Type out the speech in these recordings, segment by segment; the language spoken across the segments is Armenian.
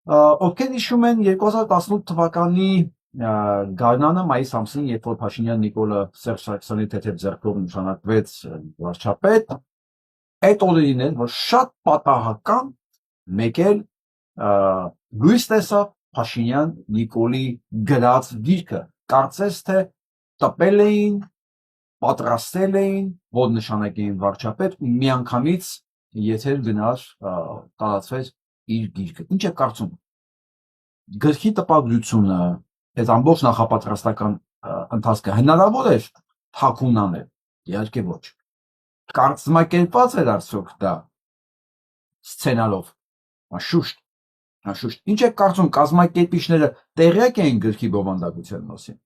Ովքեր հիշում են 2018 թվականի գարնանը մայիս ամսին, երբ որ Փաշինյան Նիկոլը Սերժ Սարգսյանի թեթև ձեռքով նշանակվեց վարչապետ, այդ օրերին էր, որ շատ պատահական մեկ էլ լույս տեսավ Փաշինյան Նիկոլի գրած գիրքը, կարծես թե տպել էին, պատրաստել էին, որ նշանակեին վարչապետ ու միանգամից եթեր գնար տարածվեց իր գիրքը։ Ինչ է կարծում գրքի տպագրությունը, այդ ամբողջ նախապատրաստական ընթացքը հնարավոր էր թաքուն անել, իհարկե ոչ։ Կազմակերպված էր արդյոք դա սցենարով, անշուշտ։ Ինչ է կարծում կազմակերպիչները տեղյակ էին գրքի բովանդակության մասին։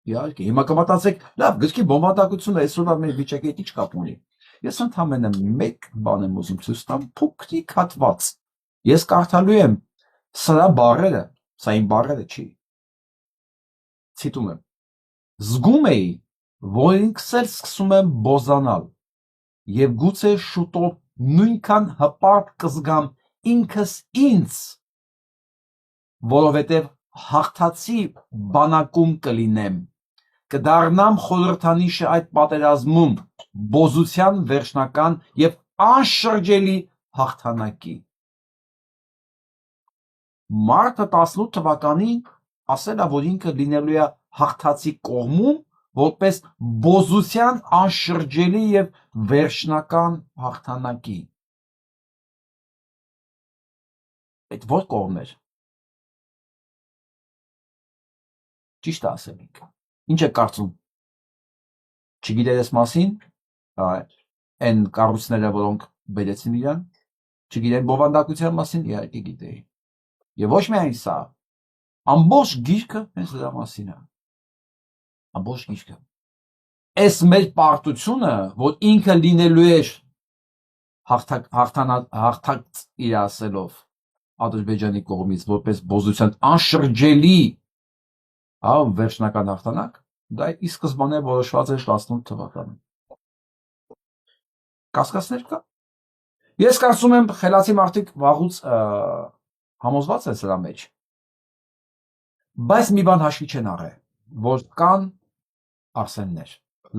Իհարկե, հիմա կմտածեք, լավ, գրքի բովանդակությունը այսօրվա մեր վիճակի հետ ինչ կապ ունի։ Ես ընդհանրապես մեկ բան եմ ուզում ցույց տամ, փոքրիկ հատված։ Ես կարդալու եմ սրա բառերը, սա իմ բառերը չի։ Ցիտում եմ. զգում էի, որ ինքս էլ սկսում եմ բոզանալ եւ գուցե շուտով նույնքան հպարտ կզգամ ինքս ինձ, որովհետեւ հաղթացի բանակում կլինեմ, կդառնամ խորհրդանիշը այդ պատերազմում բոզության վերջնական եւ անշրջելի հաղթանակի։ Մարտը 18 թվականին ասել է, որ ինքը լինելու է հաղթացի կողմում, որպես բոզության անշրջելի եւ վերջնական հաղթանակի։ Այդ որ կողմ էր։ Ճիշտ է ասել ինքը։ Ինչ է կարծում։ Չգիտեր այս մասին, այն կառույցները, որոնք բերեցին իրան, չգիտեն բովանդակության մասին, իհարկե գիտեին։ Եվ ոչ միայն սա, ամբողջ գիրքը հենց դրա մասին է։ Ամբողջ գիրքը։ Այս մեր պարտությունը, որ ինքը լինելու էր հաղթած իր ասելով Ադրբեջանի կողմից, որպես բոզության անշրջելի վերջնական հաղթանակ, դա ի սկզբանե որոշված էր 18 թվականին։ Կասկածներ կա։ Ես կարծում եմ խելացի մարդիկ վաղուց համոզված են սրա մեջ։ Բայց մի բան հաշվի չեն առել, որ կան Արսեններ,